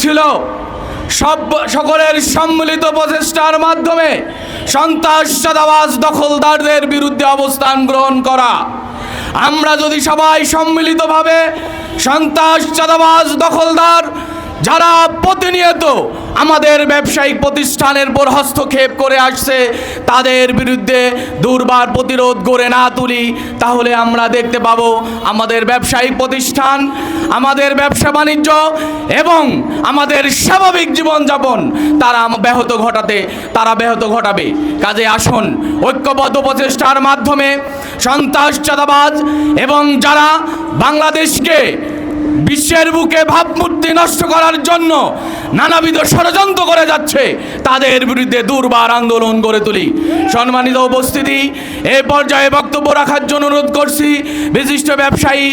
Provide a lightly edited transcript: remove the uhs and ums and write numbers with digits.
ছিল সকলের সম্মিলিত প্রচেষ্টার মাধ্যমে সন্ত্রাস চাঁদাবাজ দখলদারদের বিরুদ্ধে অবস্থান গ্রহণ করা। আমরা যদি সবাই সম্মিলিতভাবে সন্ত্রাস চাঁদাবাজ দখলদার যারা প্রতিনিয়ত আমাদের ব্যবসায়িক প্রতিষ্ঠানের উপর হস্তক্ষেপ করে আসছে তাদের বিরুদ্ধে দুর্বার প্রতিরোধ গড়ে না তুলি, তাহলে আমরা দেখতে পাবো আমাদের ব্যবসায়িক প্রতিষ্ঠান, আমাদের ব্যবসা বাণিজ্য এবং আমাদের স্বাভাবিক জীবনযাপন তারা ব্যাহত ঘটাবে। কাজে আসুন ঐক্যবদ্ধ প্রচেষ্টার মাধ্যমে সন্ত্রাস চাঁদাবাজ এবং যারা বাংলাদেশকে বিশ্বের বুকে ভাবমূর্তি নষ্ট করার জন্য নানাবিধ ষড়যন্ত্র করে যাচ্ছে তাদের বিরুদ্ধে দুর্বার আন্দোলন গড়ে তুলি। সম্মানিত উপস্থিতি, এই পর্যায়ে বক্তব্য রাখার জন্য অনুরোধ করছি বিশিষ্ট ব্যবসায়ী